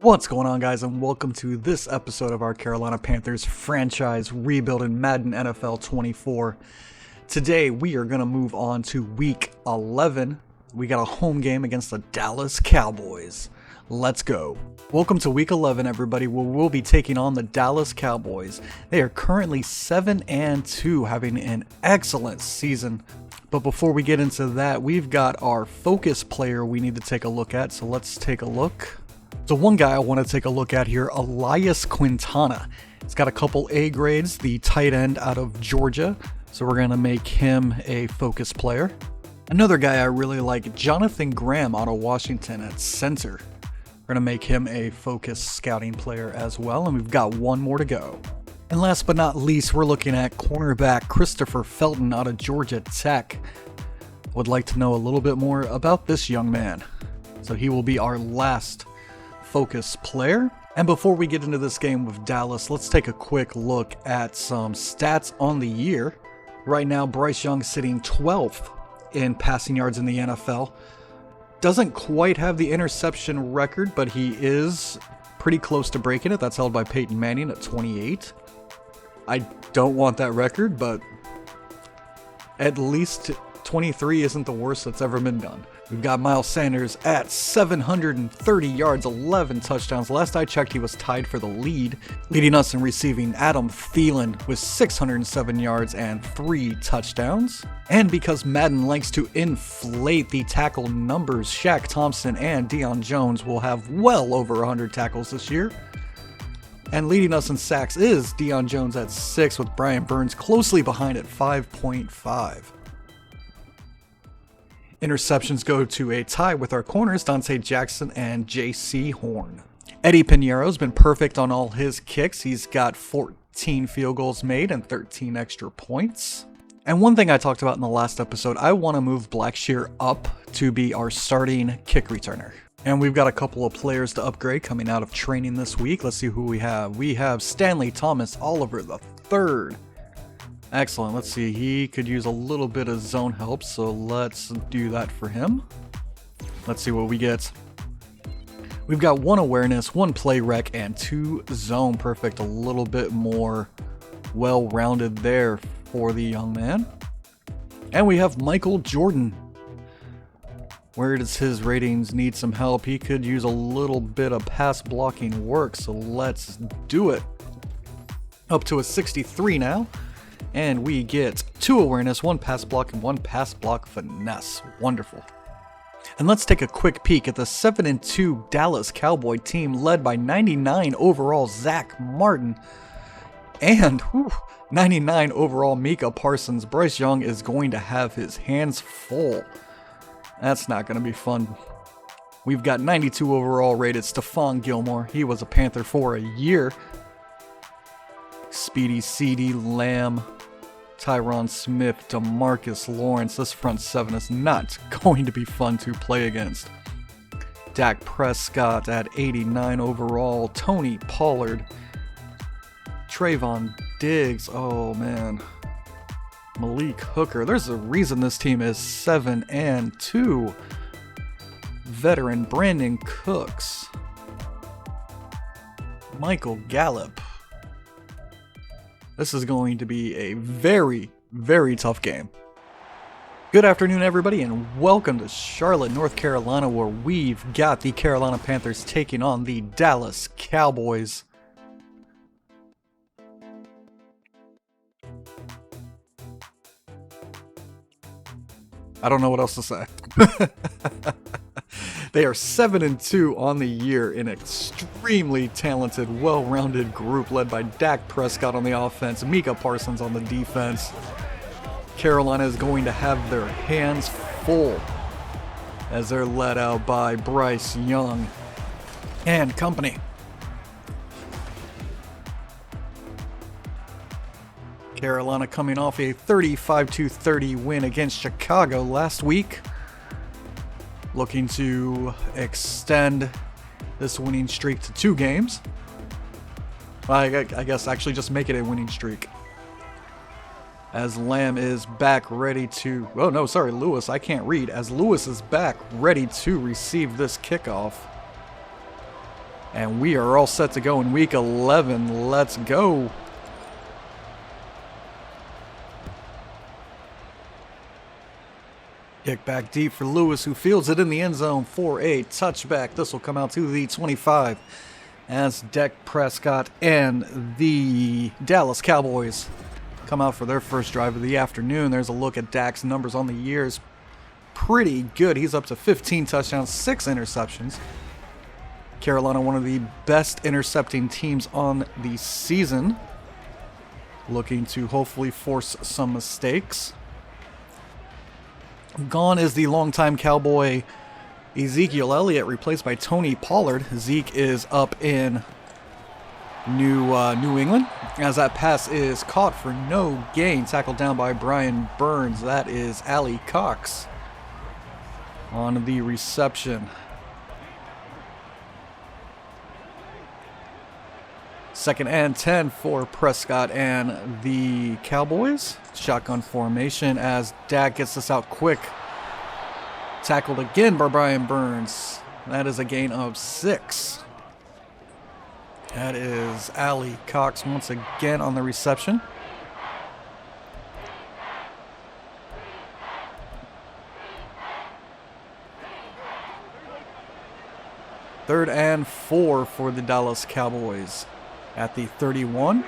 What's going on, guys, and welcome to this episode of our Carolina Panthers franchise rebuild in Madden NFL 24. Today we are going to move on to week 11. We got a home game against the Dallas Cowboys. Let's go. Welcome to week 11, everybody, where we'll be taking on the Dallas Cowboys. They are currently 7-2, having an excellent season. But before we get into that, we've got our focus player we need to take a look at, so let's take a look. So one guy I want to take a look at here, Elias Quintana. He's got a couple A grades, the tight end out of Georgia. So we're going to make him a focus player. Another guy I really like, Jonathan Graham out of Washington at center. We're going to make him a focus scouting player as well. And we've got one more to go. And last but not least, we're looking at cornerback Christopher Felton out of Georgia Tech. Would like to know a little bit more about this young man. So he will be our last focus player. And before we get into this game with Dallas, let's take a quick look at some stats on the year. Right now, Bryce Young sitting 12th in passing yards in the NFL. Doesn't quite have the interception record, but he is pretty close to breaking it. That's held by Peyton Manning at 28. I don't want that record, but at least 23 isn't the worst that's ever been done. We've got Miles Sanders at 730 yards, 11 touchdowns. Last I checked, he was tied for the lead. Leading us in receiving, Adam Thielen with 607 yards and 3 touchdowns. And because Madden likes to inflate the tackle numbers, Shaq Thompson and Deion Jones will have well over 100 tackles this year. And leading us in sacks is Deion Jones at 6, with Brian Burns closely behind at 5.5. Interceptions go to a tie with our corners, Dante Jackson and J.C. Horn. Eddie Piñeiro's been perfect on all his kicks. He's got 14 field goals made and 13 extra points. And one thing I talked about in the last episode, I want to move Blackshear up to be our starting kick returner. And we've got a couple of players to upgrade coming out of training this week. Let's see who we have. We have Stanley Thomas Oliver III. Excellent. Let's see. He could use a little bit of zone help, so let's do that for him. Let's see what we get. We've got 1 awareness, 1 play rec, and 2 zone. Perfect. A little bit more well-rounded there for the young man. And we have Michael Jordan. Where does his ratings need some help? He could use a little bit of pass blocking work, so let's do it. Up to a 63 now. And we get 2 awareness, 1 pass block, and 1 pass block finesse. Wonderful. And let's take a quick peek at the 7-2 Dallas Cowboy team led by 99 overall Zach Martin and 99 overall Micah Parsons. Bryce Young is going to have his hands full. That's not going to be fun. We've got 92 overall rated Stephon Gilmore. He was a Panther for a year. Speedy CeeDee Lamb, Tyron Smith, DeMarcus Lawrence. This front 7 is not going to be fun to play against. Dak Prescott at 89 overall. Tony Pollard. Trayvon Diggs. Oh, man. Malik Hooker. There's a reason this team is 7-2. Veteran Brandon Cooks. Michael Gallup. This is going to be a very, very tough game. Good afternoon, everybody, and welcome to Charlotte, North Carolina, where we've got the Carolina Panthers taking on the Dallas Cowboys. I don't know what else to say. They are 7-2 on the year, an extremely talented, well-rounded group led by Dak Prescott on the offense, Micah Parsons on the defense. Carolina is going to have their hands full as they're led out by Bryce Young and company. Carolina coming off a 35-30 win against Chicago last week. Looking to extend this winning streak to 2 games. I guess actually just make it a winning streak. As Lamb is back ready to... Oh, no, sorry, Lewis. I can't read. As Lewis is back ready to receive this kickoff. And we are all set to go in week 11. Let's go. Kick back deep for Lewis, who fields it in the end zone for a touchback. This will come out to the 25 as Dak Prescott and the Dallas Cowboys come out for their first drive of the afternoon. There's a look at Dak's numbers on the years. Pretty good. He's up to 15 touchdowns, 6 interceptions. Carolina, one of the best intercepting teams on the season. Looking to hopefully force some mistakes. Gone is the longtime Cowboy Ezekiel Elliott, replaced by Tony Pollard. Zeke is up in New England, as that pass is caught for no gain, tackled down by Brian Burns. That is Ali Cox on the reception. Second and 10 for Prescott and the Cowboys. Shotgun formation as Dak gets this out quick. Tackled again by Brian Burns. That is a gain of 6. That is Ali Cox once again on the reception. Third and 4 for the Dallas Cowboys at the 31.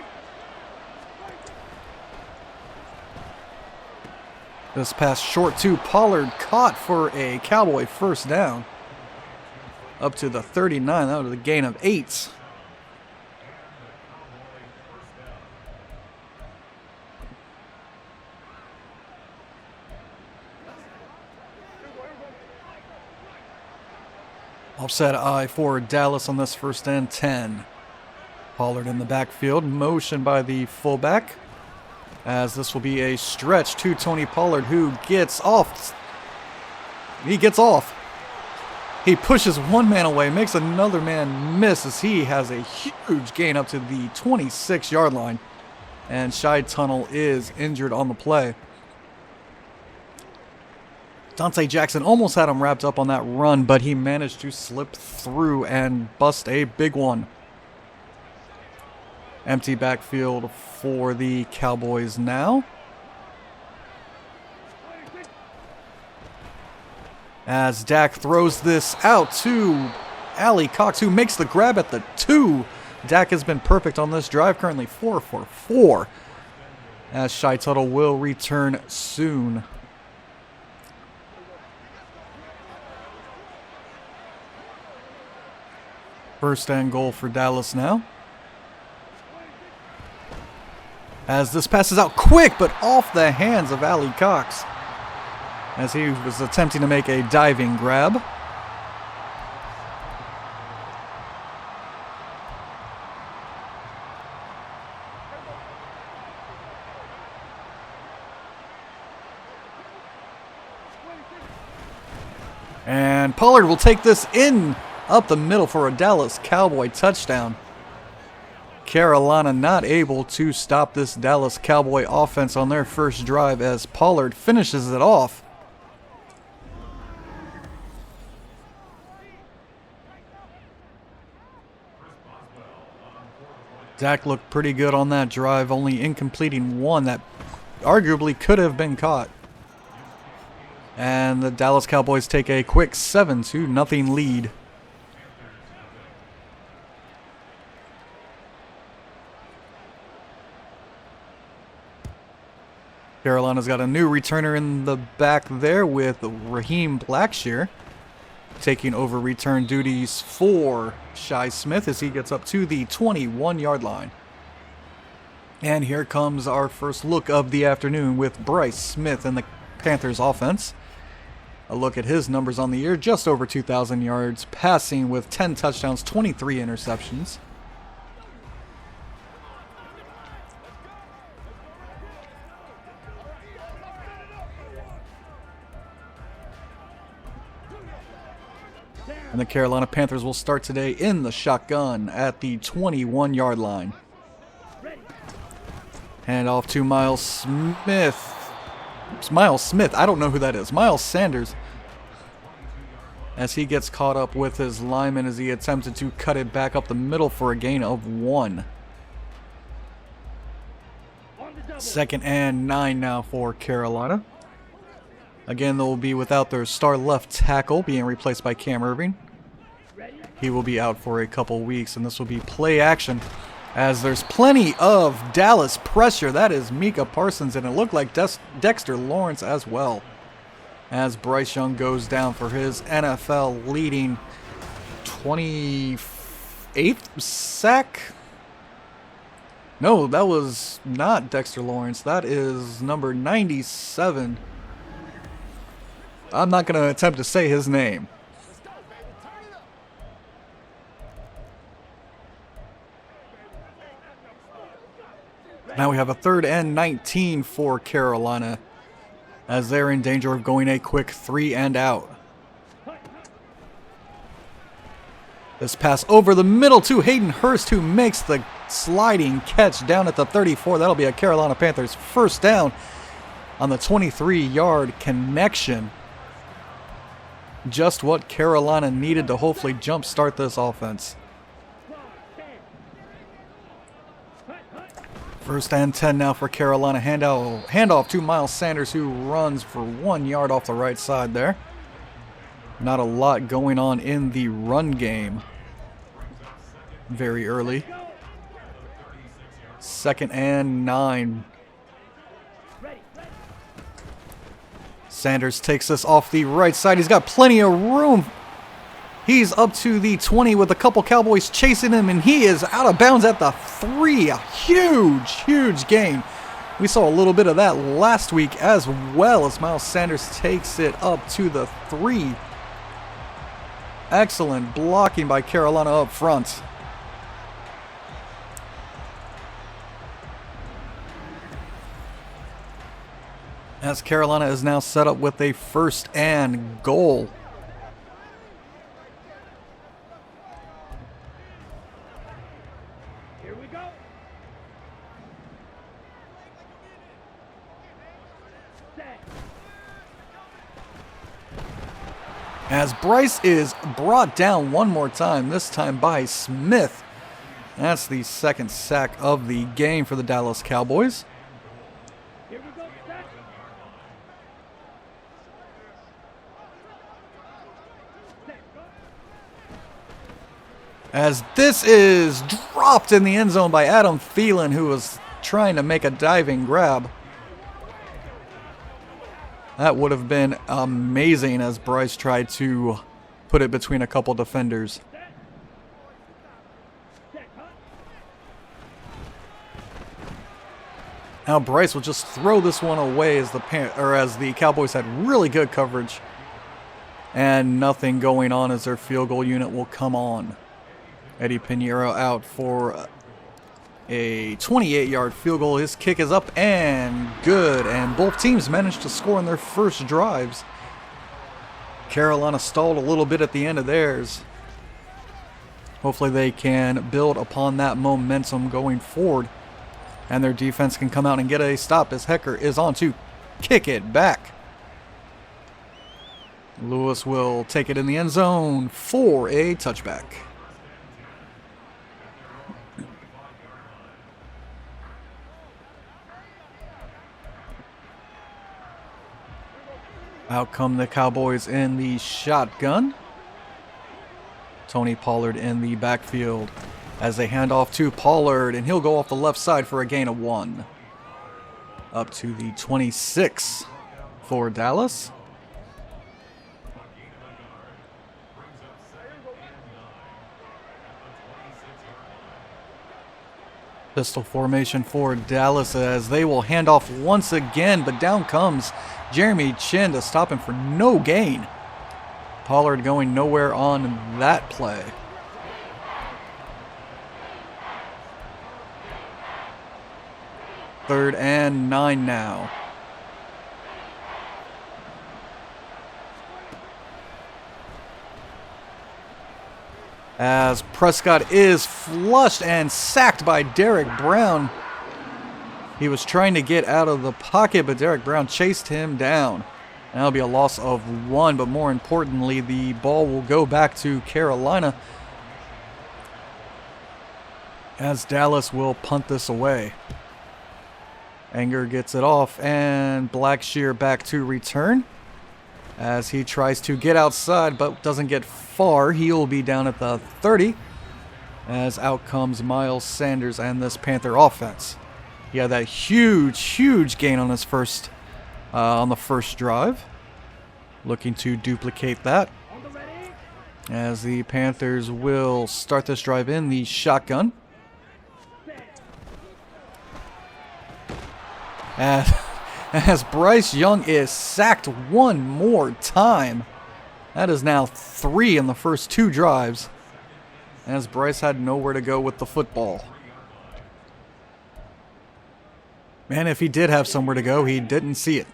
This pass short to Pollard, caught for a Cowboy first down. Up to the 39, that was a gain of 8. Offset eye for Dallas on this first and 10. Pollard in the backfield, motion by the fullback, as this will be a stretch to Tony Pollard, who gets off. He gets off. He pushes one man away, makes another man miss as he has a huge gain up to the 26-yard line. And Shai Tunnel is injured on the play. Dante Jackson almost had him wrapped up on that run, but he managed to slip through and bust a big one. Empty backfield for the Cowboys now. As Dak throws this out to Ali Cox, who makes the grab at the 2. Dak has been perfect on this drive, currently 4 for 4. As Shai Tuttle will return soon. First and goal for Dallas now. As this passes out quick, but off the hands of Ali Cox, as he was attempting to make a diving grab. And Pollard will take this in up the middle for a Dallas Cowboy touchdown. Carolina not able to stop this Dallas Cowboy offense on their first drive as Pollard finishes it off. Dak looked pretty good on that drive, only incompleting one that arguably could have been caught. And the Dallas Cowboys take a quick 7-0 lead. Carolina's got a new returner in the back there with Raheem Blackshear taking over return duties for Shi Smith as he gets up to the 21-yard line. And here comes our first look of the afternoon with Bryce Smith and the Panthers offense. A look at his numbers on the year, just over 2,000 yards passing with 10 touchdowns, 23 interceptions. And the Carolina Panthers will start today in the shotgun at the 21-yard line. Hand off to Miles Smith. It's Miles Smith. I don't know who that is. Miles Sanders. as he gets caught up with his lineman as he attempted to cut it back up the middle for a gain of 1. 2nd and 9 now for Carolina. Again, they'll be without their star left tackle, being replaced by Cam Irving. He will be out for a couple weeks, and this will be play action as there's plenty of Dallas pressure. That is Micah Parsons, and it looked like Dexter Lawrence as well, as Bryce Young goes down for his NFL leading 28th sack. No, that was not Dexter Lawrence. That is number 97. I'm not going to attempt to say his name. Now we have a 3rd and 19 for Carolina, as they're in danger of going a quick 3 and out. This pass over the middle to Hayden Hurst, who makes the sliding catch down at the 34. That'll be a Carolina Panthers first down on the 23-yard connection. Just what Carolina needed to hopefully jumpstart this offense. 1st and 10 now for Carolina. Handoff to Miles Sanders, who runs for 1 yard off the right side there. Not a lot going on in the run game very early. 2nd and 9. Sanders takes this off the right side. He's got plenty of room. He's up to the 20 with a couple Cowboys chasing him, and he is out of bounds at the 3. A huge, huge gain. We saw a little bit of that last week as well, as Miles Sanders takes it up to the 3. Excellent blocking by Carolina up front. As Carolina is now set up with a 1st and goal. Here we go. As Bryce is brought down one more time, this time by Smith. That's the 2nd sack of the game for the Dallas Cowboys. Here we go. As this is dropped in the end zone by Adam Thielen, who was trying to make a diving grab. That would have been amazing as Bryce tried to put it between a couple defenders. Now Bryce will just throw this one away as the Cowboys had really good coverage. And nothing going on as their field goal unit will come on. Eddie Pinheiro out for a 28-yard field goal. His kick is up and good, and both teams managed to score in their first drives. Carolina stalled a little bit at the end of theirs. Hopefully they can build upon that momentum going forward, and their defense can come out and get a stop as Hecker is on to kick it back. Lewis will take it in the end zone for a touchback. Out come the Cowboys in the shotgun. Tony Pollard in the backfield as they hand off to Pollard, and he'll go off the left side for a gain of 1. Up to the 26 for Dallas. Pistol formation for Dallas as they will hand off once again, but down comes Jeremy Chin to stop him for no gain. Pollard going nowhere on that play. Third and 9 now. As Prescott is flushed and sacked by Derek Brown. He was trying to get out of the pocket, but Derek Brown chased him down. That'll be a loss of 1, but more importantly, the ball will go back to Carolina as Dallas will punt this away. Anger gets it off, and Blackshear back to return as he tries to get outside but doesn't get far. He will be down at the 30 as out comes Miles Sanders and this Panther offense. He had that huge gain on his first on the first drive. Looking to duplicate that as the Panthers will start this drive in the shotgun. As Bryce Young is sacked one more time. That is now 3 in the first 2 drives, as Bryce had nowhere to go with the football. Man, if he did have somewhere to go, he didn't see it.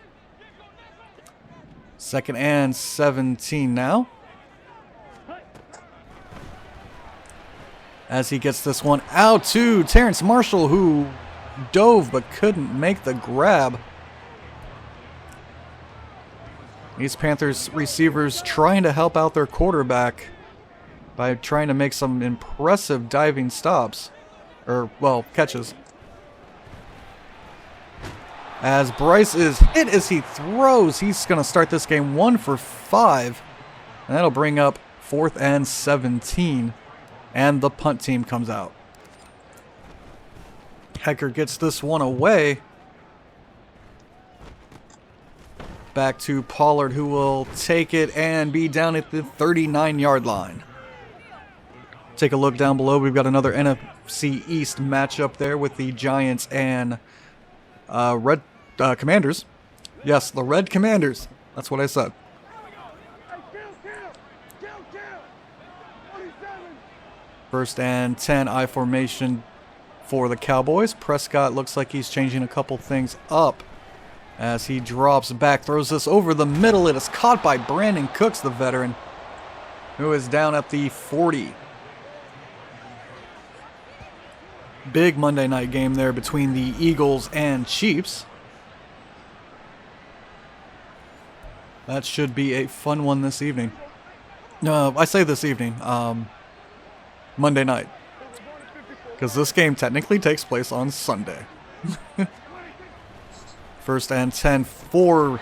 2nd and 17 now. As he gets this one out to Terrence Marshall, who dove but couldn't make the grab. These Panthers receivers trying to help out their quarterback by trying to make some impressive diving stops. Or, well, catches. As Bryce is hit as he throws, he's going to start this game 1 for 5. And that'll bring up 4th and 17. And the punt team comes out. Hecker gets this one away. Back to Pollard, who will take it and be down at the 39-yard line. Take a look down below. We've got another NFC East matchup there with the Giants and Red Commanders. Yes, the Red Commanders. That's what I said. First and 10, I formation for the Cowboys. Prescott looks like he's changing a couple things up as he drops back, throws this over the middle. It is caught by Brandon Cooks, the veteran, who is down at the 40. Big Monday night game there between the Eagles and Chiefs. That should be a fun one this evening. No, I say this evening. Monday night. Because this game technically takes place on Sunday. First and 10 for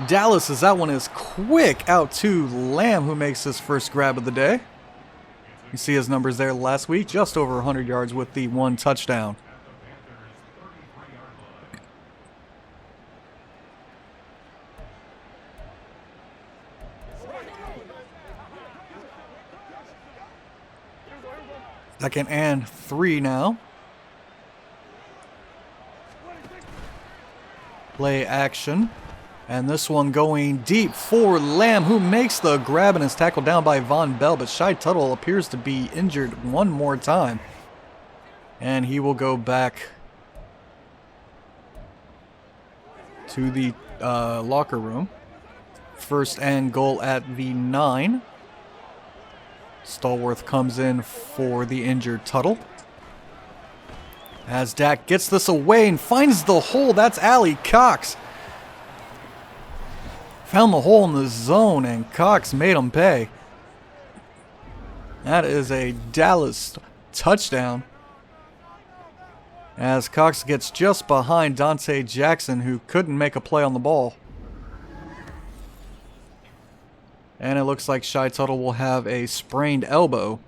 Dallas, as that one is quick out to Lamb, who makes his first grab of the day. You see his numbers there last week, just over 100 yards with the 1 touchdown. Second and 3 now. Play action. And this one going deep for Lamb, who makes the grab and is tackled down by Von Bell. But Shai Tuttle appears to be injured one more time. And he will go back to the locker room. First and goal at the 9. Stallworth comes in for the injured Tuttle. As Dak gets this away and finds the hole, that's Ali Cox. Found the hole in the zone, and Cox made him pay. That is a Dallas touchdown. As Cox gets just behind Dante Jackson, who couldn't make a play on the ball. And it looks like Shai Tuttle will have a sprained elbow.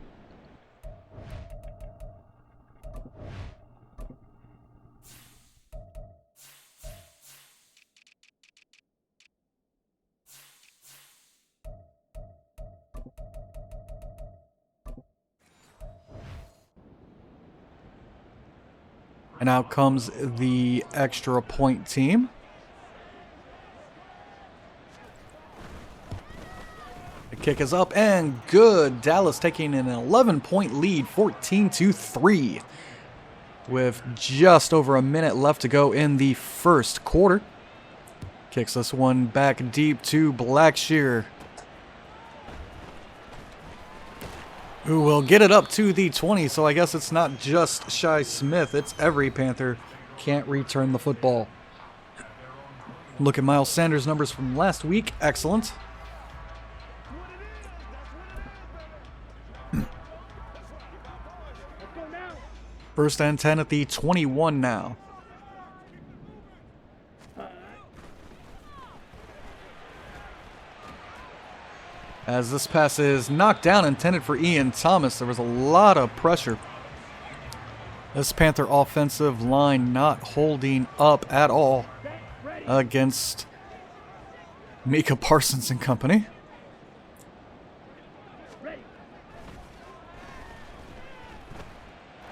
And out comes the extra point team. The kick is up and good. Dallas taking an 11-point lead, 14-3, with just over a minute left to go in the first quarter. Kicks this one back deep to Blackshear, who will get it up to the 20. So I guess it's not just Shi Smith, it's every Panther can't return the football. Look at Miles Sanders' numbers from last week. Excellent. Let's go now. First and 10 at the 21 now. As this pass is knocked down, intended for Ian Thomas, there was a lot of pressure. This Panther offensive line not holding up at all against Micah Parsons and company.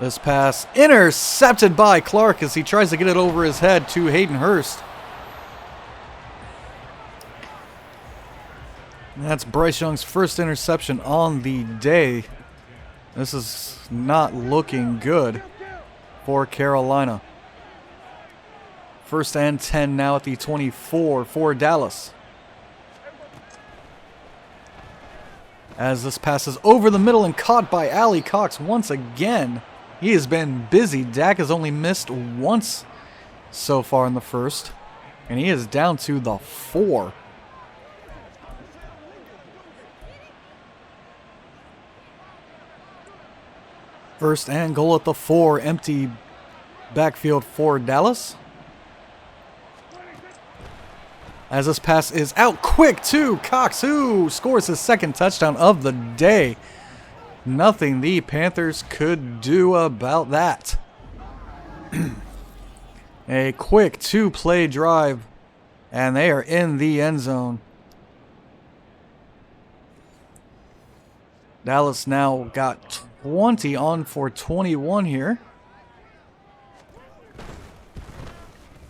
This pass intercepted by Clark as he tries to get it over his head to Hayden Hurst. That's Bryce Young's first interception on the day. This is not looking good for Carolina. First and 10 now at the 24 for Dallas. As this pass is over the middle and caught by Allie Cox once again. He has been busy. Dak has only missed once so far in the first, and he is down to the 4. First and goal at the 4, empty backfield for Dallas. As this pass is out quick to Cox, who scores his second touchdown of the day. Nothing the Panthers could do about that. A quick 2-play drive, and they are in the end zone. Dallas now got 20 on for 21 here.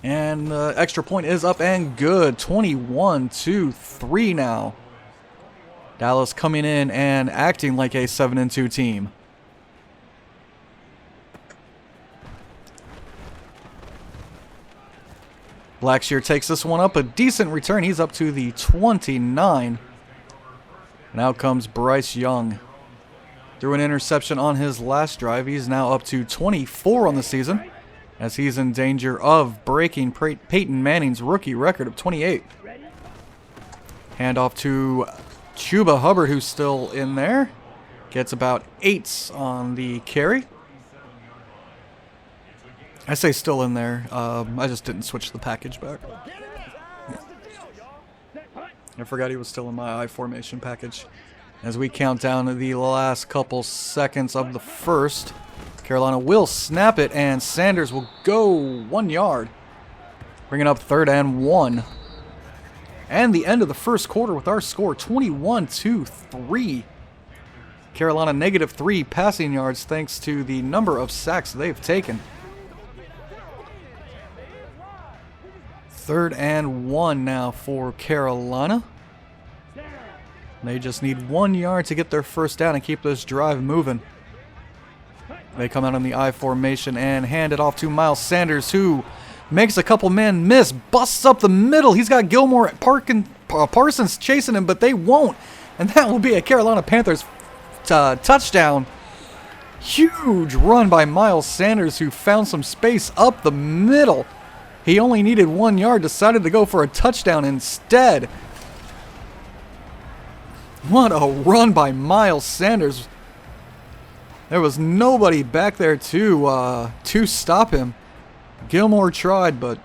And the extra point is up and good. 21-3 now. Dallas coming in and acting like a 7-2 team. Blackshear takes this one up. A decent return. He's up to the 29. And out comes Bryce Young. Threw an interception on his last drive. He's now up to 24 on the season, as he's in danger of breaking Peyton Manning's rookie record of 28. Handoff to Chuba Hubbard, who's still in there. Gets about 8 on the carry. I say still in there. I just didn't switch the package back. I forgot he was still in my I formation package. As we count down to the last couple seconds of the first, Carolina will snap it, and Sanders will go 1 yard. Bringing up 3rd and 1. And the end of the first quarter with our score 21-3. Carolina -3 passing yards thanks to the number of sacks they've taken. 3rd and 1 now for Carolina. They just need 1 yard to get their first down and keep this drive moving. They come out in the I formation and hand it off to Miles Sanders, who makes a couple men miss, busts up the middle. He's got Gilmore, Parsons chasing him, but they won't. And that will be a Carolina Panthers touchdown. Huge run by Miles Sanders, who found some space up the middle. He only needed 1 yard, decided to go for a touchdown instead. What a run by Miles Sanders. There was nobody back there to stop him. Gilmore tried, but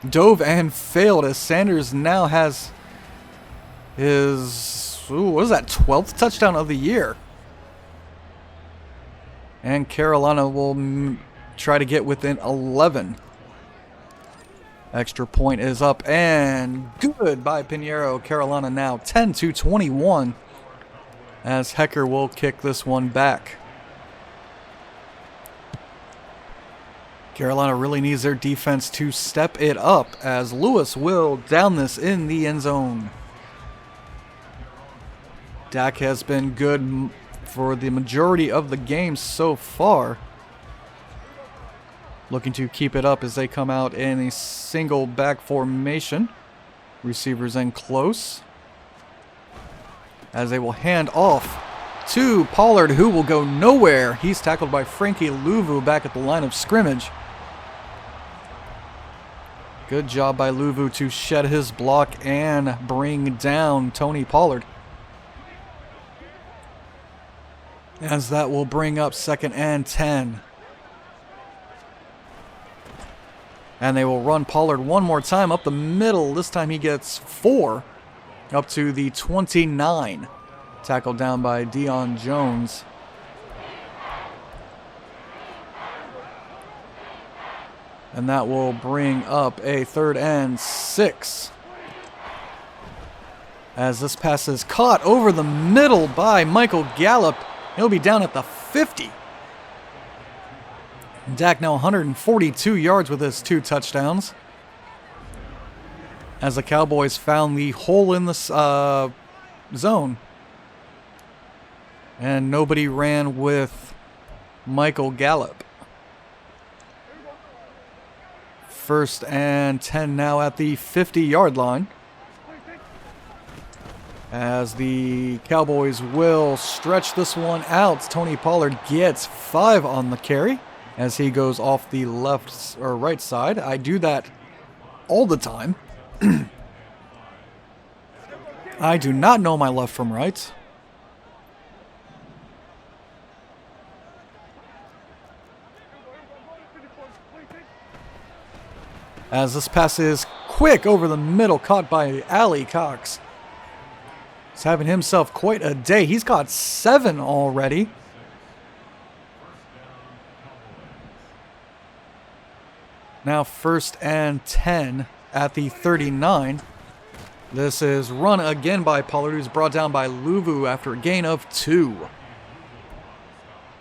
dove and failed, as Sanders now has his, what is that, 12th touchdown of the year. And Carolina will try to get within 11. Extra point is up and good by Pinheiro. Carolina now 10-21, as Hecker will kick this one back. Carolina really needs their defense to step it up, as Lewis will down this in the end zone. Dak has been good for the majority of the game so far. Looking to keep it up as they come out in a single back formation. Receivers in close, as they will hand off to Pollard, who will go nowhere. He's tackled by Frankie Louvu back at the line of scrimmage. Good job by Luvu to shed his block and bring down Tony Pollard. As that will bring up 2nd and 10. And they will run Pollard one more time up the middle. This time he gets 4 up to the 29. Tackled down by Deion Jones. And that will bring up a 3rd and 6. As this pass is caught over the middle by Michael Gallup. He'll be down at the 50. Dak now 142 yards with his 2 touchdowns. As the Cowboys found the hole in the zone. And nobody ran with Michael Gallup. 1st and 10 now at the 50-yard line. As the Cowboys will stretch this one out. Tony Pollard gets 5 on the carry as he goes off the left or right side. I do that all the time. I do not know my left from right. As this pass is quick over the middle, caught by Ali Cox. He's having himself quite a day. He's got 7 already. Now 1st and 10 at the 39. This is run again by Pollard, who's brought down by Luvu after a gain of 2.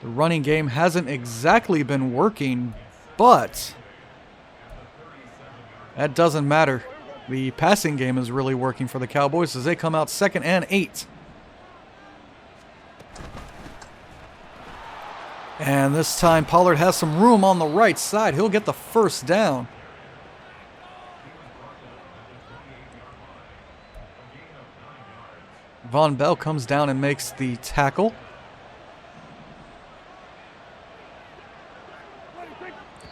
The running game hasn't exactly been working, but that doesn't matter. The passing game is really working for the Cowboys as they come out 2nd and 8. And this time Pollard has some room on the right side. He'll get the 1st down. Von Bell comes down and makes the tackle.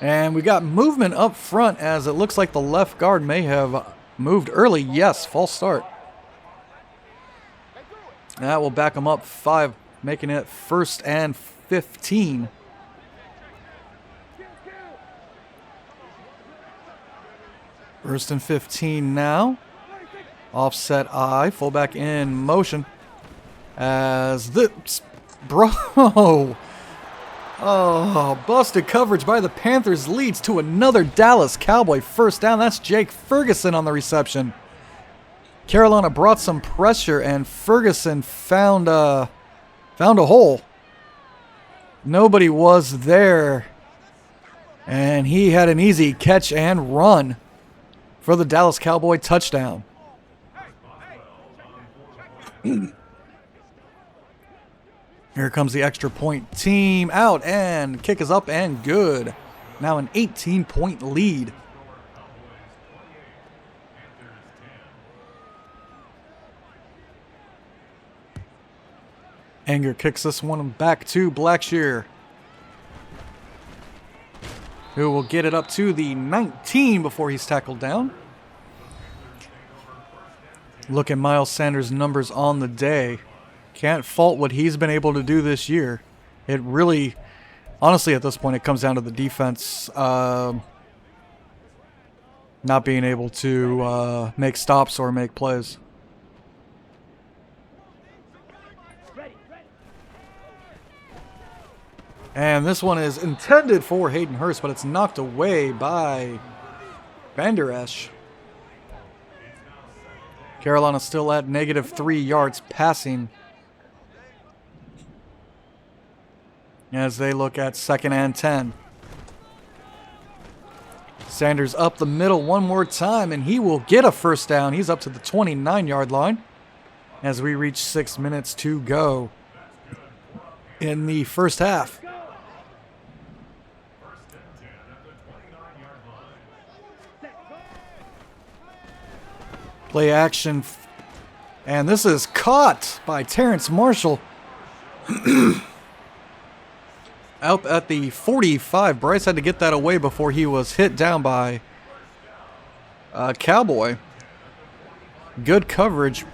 And we got movement up front as it looks like the left guard may have moved early. Yes, false start. That will back him up 5, making it 1st and 15. First and 15 now. Offset I, fullback in motion. As this, bro. Oh, busted coverage by the Panthers leads to another Dallas Cowboy 1st down. That's Jake Ferguson on the reception. Carolina brought some pressure and Ferguson found a hole. Nobody was there. And he had an easy catch and run for the Dallas Cowboy touchdown. Here comes the extra point team out, and kick is up and good. Now an 18-point lead. Anger kicks this one back to Blackshear, who will get it up to the 19 before he's tackled down. Look at Miles Sanders' numbers on the day. Can't fault what he's been able to do this year. It really, honestly, at this point, it comes down to the defense not being able to make stops or make plays. And this one is intended for Hayden Hurst, but it's knocked away by Van Der Esch. Carolina still at -3 yards passing as they look at 2nd and 10. Sanders up the middle one more time, and he will get a 1st down. He's up to the 29-yard line as we reach 6 minutes to go in the 1st half. Play action, and this is caught by Terrence Marshall. Out at the 45. Bryce had to get that away before he was hit down by Cowboy. Good coverage.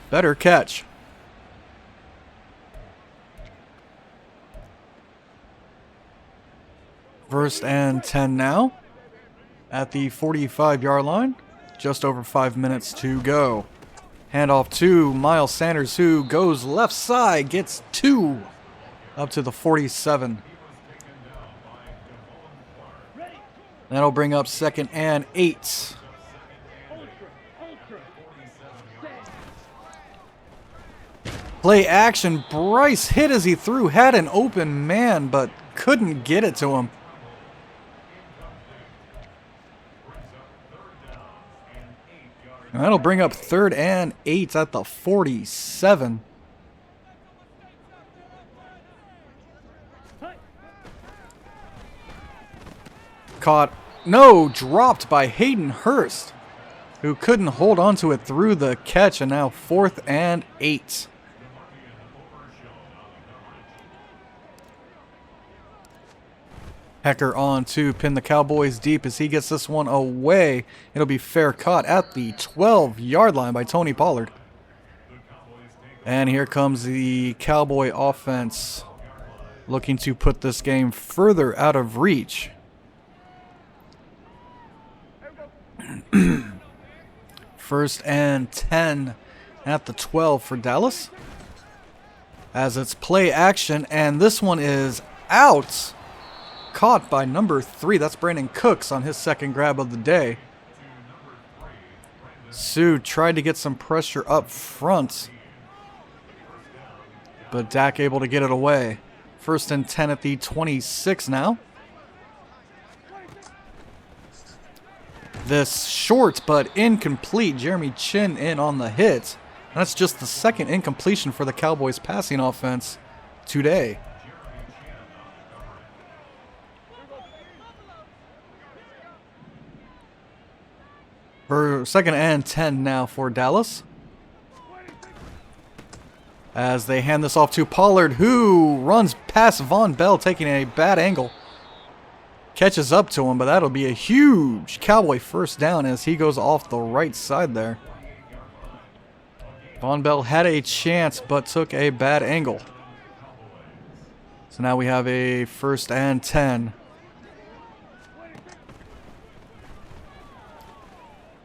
Better catch. First and 10 now. At the 45-yard line. Just over 5 minutes to go. Handoff to Miles Sanders, who goes left side. Gets 2. Up to the 47. That'll bring up 2nd and 8. Play action. Bryce hit as he threw. Had an open man, but couldn't get it to him. And that'll bring up 3rd and 8 at the 47. Caught. No, dropped by Hayden Hurst, who couldn't hold on to it through the catch, and now 4th and 8. Hecker on to pin the Cowboys deep as he gets this one away. It'll be fair caught at the 12-yard line by Tony Pollard. And here comes the Cowboy offense looking to put this game further out of reach. First and 10 at the 12 for Dallas. As it's play action, and this one is out. Caught by number 3. That's Brandon Cooks on his 2nd grab of the day. Sue tried to get some pressure up front, but Dak able to get it away. First and 10 at the 26 now. This short but incomplete. Jeremy Chin in on the hit. And that's just the 2nd incompletion for the Cowboys passing offense today. For 2nd and 10 now for Dallas. As they hand this off to Pollard, who runs past Von Bell, taking a bad angle. Catches up to him, but that'll be a huge Cowboy first down as he goes off the right side there. Von Bell had a chance, but took a bad angle. So now we have a 1st and 10.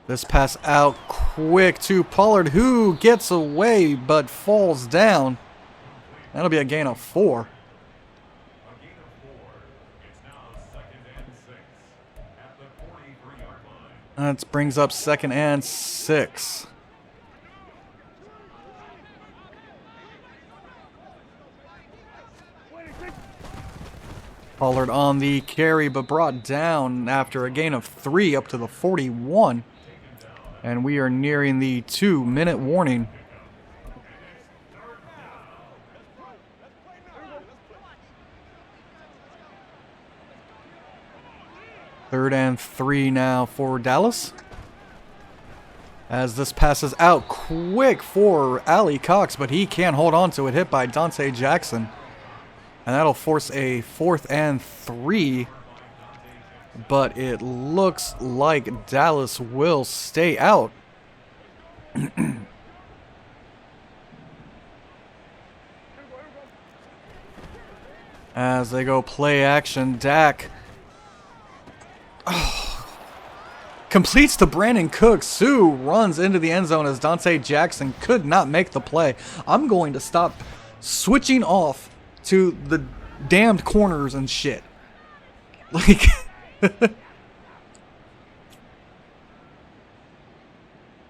This pass out quick to Pollard, who gets away but falls down. That'll be a gain of 4. That brings up 2nd and 6. Pollard on the carry, but brought down after a gain of 3 up to the 41. And we are nearing the 2-minute warning. Third and 3 now for Dallas. As this passes out quick for Ali Cox, but he can't hold on to it. Hit by Dante Jackson. And that'll force a 4th and 3. But it looks like Dallas will stay out. As they go play action, Dak completes to Brandon Cooks. Sue runs into the end zone as Dante Jackson could not make the play. I'm going to stop switching off to the damned corners and shit. Like,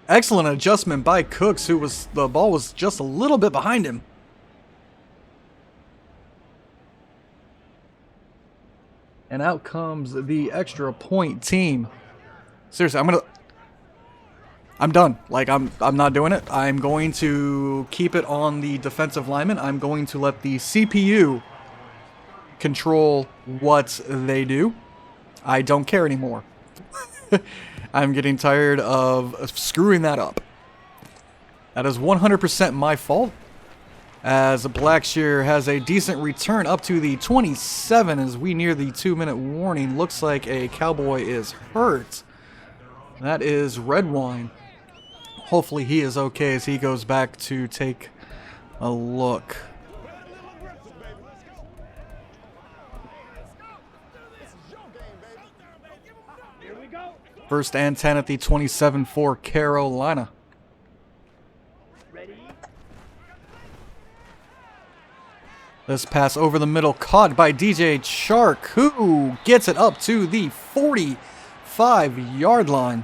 excellent adjustment by Cooks, who was, the ball was just a little bit behind him. And out comes the extra point team. Seriously, I'm done. Like, I'm not doing it. I'm going to keep it on the defensive lineman. I'm going to let the CPU control what they do. I don't care anymore. I'm getting tired of screwing that up. That is 100% my fault. As Blackshear has a decent return up to the 27 as we near the 2-minute warning. Looks like a Cowboy is hurt. That is red wine. Hopefully he is okay as he goes back to take a look. Here we go. First and 10 at the 27 for Carolina. Ready? This pass over the middle caught by DJ Chark, who gets it up to the 45-yard line.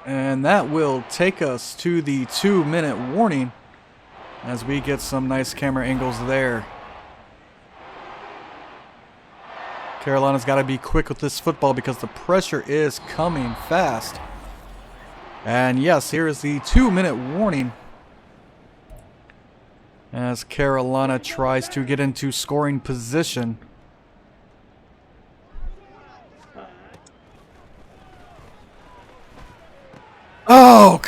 And that will take us to the 2-minute warning as we get some nice camera angles there. Carolina's got to be quick with this football because the pressure is coming fast. And yes, here is the 2-minute warning as Carolina tries to get into scoring position. Oh,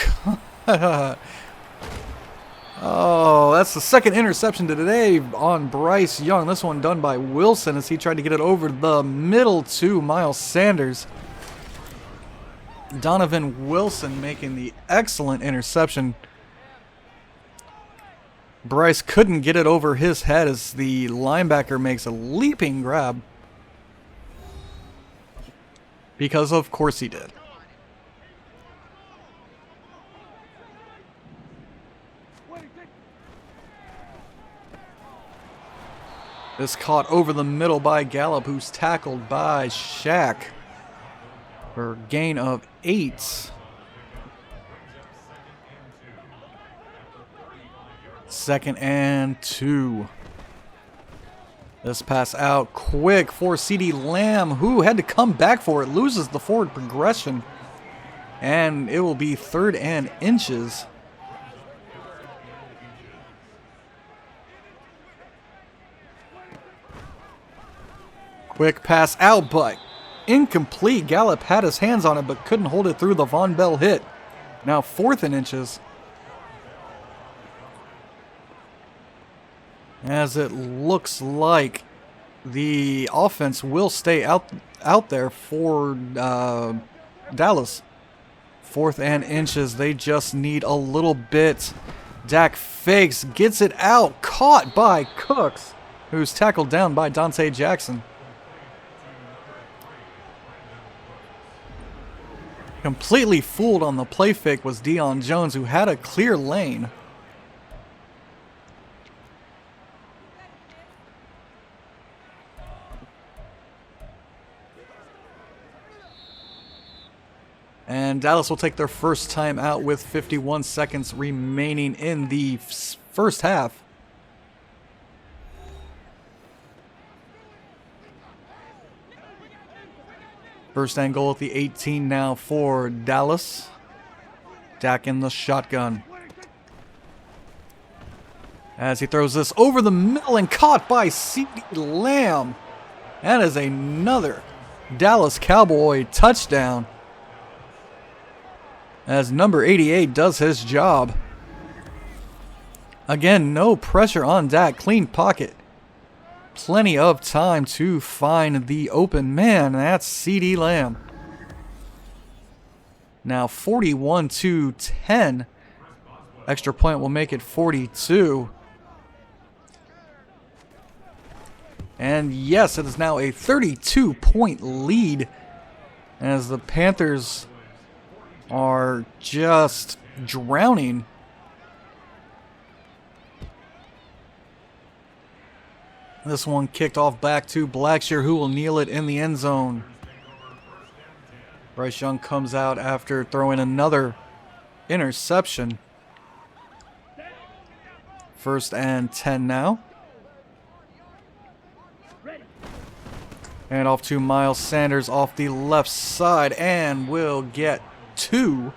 oh, that's the second interception today on Bryce Young. This one done by Wilson as he tried to get it over the middle to Miles Sanders. Donovan Wilson making the excellent interception. Bryce couldn't get it over his head as the linebacker makes a leaping grab. Because of course he did. This caught over the middle by Gallup, who's tackled by Shaq for a gain of 8. Second and 2. This pass out quick for CeeDee Lamb, who had to come back for it, loses the forward progression, and it will be 3rd and inches. Quick pass out, but incomplete. Gallup had his hands on it, but couldn't hold it through the Von Bell hit. Now 4th and inches. As it looks like the offense will stay out there for Dallas. 4th and inches. They just need a little bit. Dak fakes, gets it out, caught by Cooks, who's tackled down by Dante Jackson. Completely fooled on the play fake was Deion Jones, who had a clear lane. And Dallas will take their first time out with 51 seconds remaining in the first half. First and goal at the 18 now for Dallas. Dak in the shotgun. As he throws this over the middle and caught by CeeDee Lamb. That is another Dallas Cowboy touchdown. As number 88 does his job. Again, no pressure on Dak. Clean pocket. Plenty of time to find the open man. That's CeeDee Lamb. Now 41-10. Extra point will make it 42. And yes, it is now a 32-point lead as the Panthers are just drowning. This one kicked off back to Blackshear, who will kneel it in the end zone. Bryce Young comes out after throwing another interception. First and 10 now. And off to Miles Sanders off the left side, and will get 2.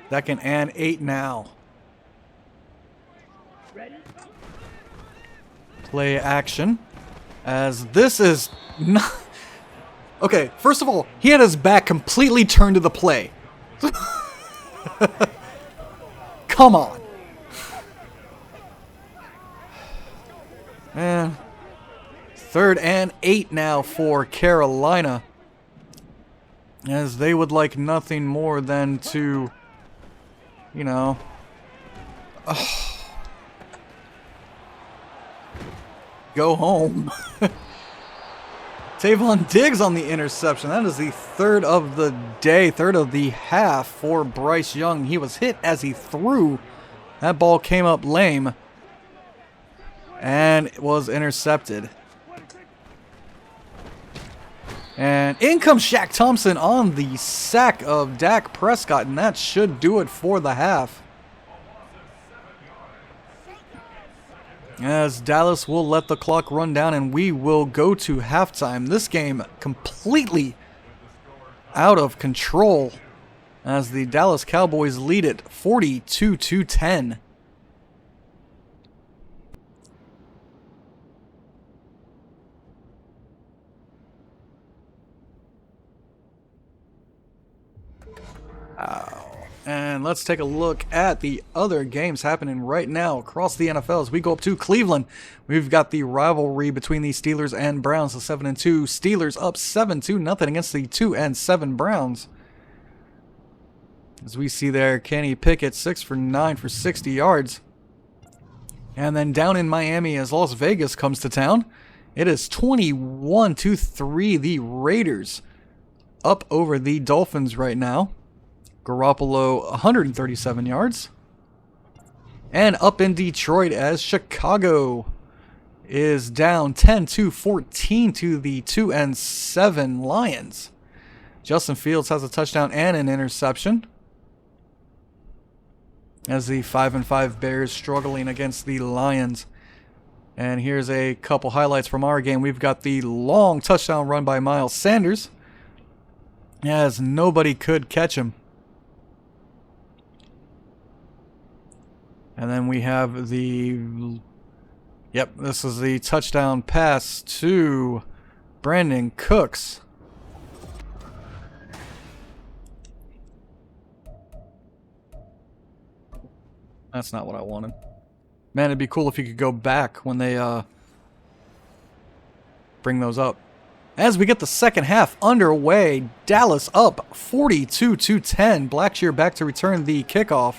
Second and 8 now. Play action. As this is not Okay, first of all, he had his back completely turned to the play. Come on. Man. 3rd and 8 now for Carolina. As they would like nothing more than to, you know... go home. Tavon Diggs on the interception. That is the 3rd of the day, 3rd of the half for Bryce Young. He was hit as he threw. That ball came up lame and was intercepted. And in comes Shaq Thompson on the sack of Dak Prescott, and that should do it for the half. As Dallas will let the clock run down and we will go to halftime. This game completely out of control as the Dallas Cowboys lead it 42-10. And let's take a look at the other games happening right now across the NFL as we go up to Cleveland. We've got the rivalry between the Steelers and Browns. The 7-2 Steelers up 7-0 against the 2-7 Browns. As we see there, Kenny Pickett 6 for 9 for 60 yards. And then down in Miami as Las Vegas comes to town, it is 21-3. The Raiders up over the Dolphins right now. Garoppolo 137 yards. And up in Detroit as Chicago is down 10-14 to the 2-7 Lions. Justin Fields has a touchdown and an interception. As the 5-5 Bears struggling against the Lions. And here's a couple highlights from our game. We've got the long touchdown run by Miles Sanders, as nobody could catch him. And then we have the, this is the touchdown pass to Brandon Cooks. That's not what I wanted. Man, it'd be cool if you could go back when they bring those up. As we get the second half underway, Dallas up 42-10. Blackshear back to return the kickoff.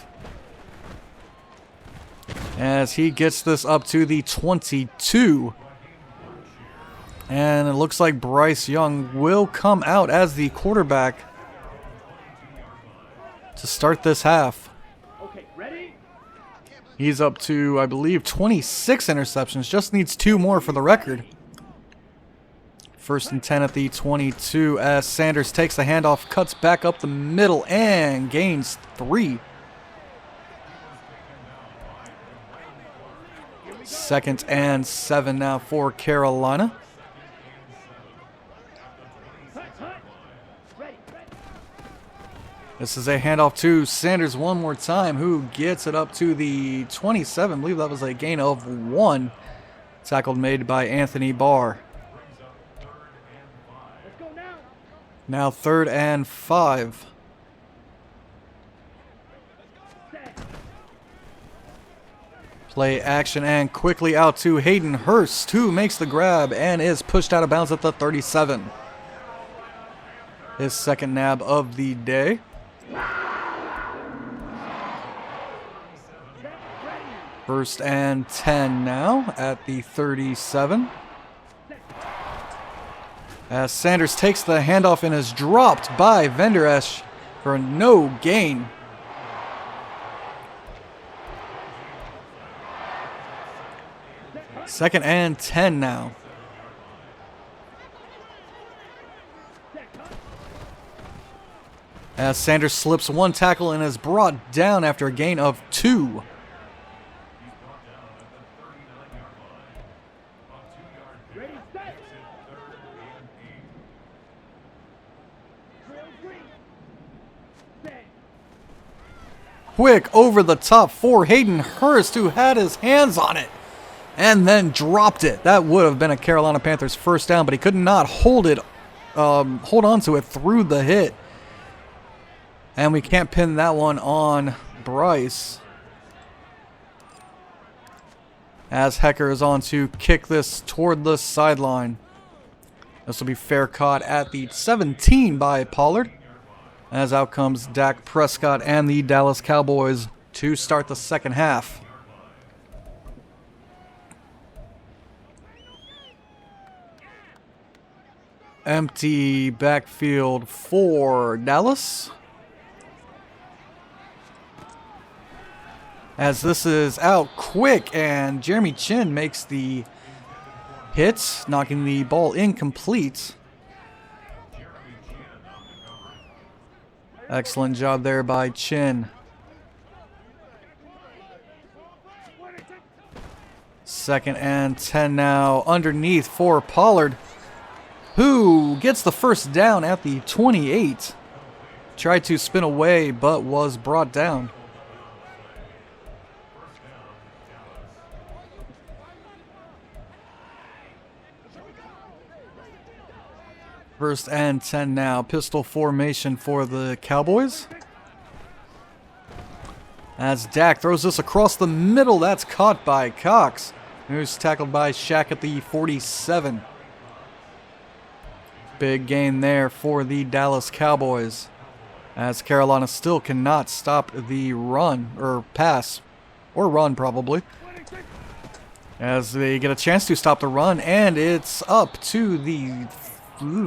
As he gets this up to the 22. And it looks like Bryce Young will come out as the quarterback to start this half. Okay, ready? He's up to, I believe, 26 interceptions. Just needs 2 more for the record. 1st and 10 at the 22 as Sanders takes the handoff, cuts back up the middle, and gains 3. 2nd and 7 now for Carolina. This is a handoff to Sanders one more time, who gets it up to the 27. I believe that was a gain of 1. Tackle made by Anthony Barr. Let's go now. Now 3rd and 5. Play action and quickly out to Hayden Hurst, who makes the grab and is pushed out of bounds at the 37. His 2nd nab of the day. First and 10 now at the 37. As Sanders takes the handoff and is dropped by Vander Esch for no gain. Second and 10 now. As Sanders slips 1 tackle and is brought down after a gain of 2. Ready, set. Set. Quick over the top for Hayden Hurst, who had his hands on it and then dropped it. That would have been a Carolina Panthers first down, but he could not hold it hold on to it through the hit. And we can't pin that one on Bryce. As Hecker is on to kick this toward the sideline. This will be fair caught at the 17 by Pollard. As out comes Dak Prescott and the Dallas Cowboys to start the second half. Empty backfield for Dallas. As this is out quick, and Jeremy Chin makes the hit, knocking the ball incomplete. Excellent job there by Chin. Second and 10 now underneath for Pollard, who gets the first down at the 28. Tried to spin away, but was brought down. First and 10 now. Pistol formation for the Cowboys. As Dak throws this across the middle, that's caught by Cox, who's tackled by Shaq at the 47. Big gain there for the Dallas Cowboys, as Carolina still cannot stop the run, or pass, or run probably, as they get a chance to stop the run, and it's up to the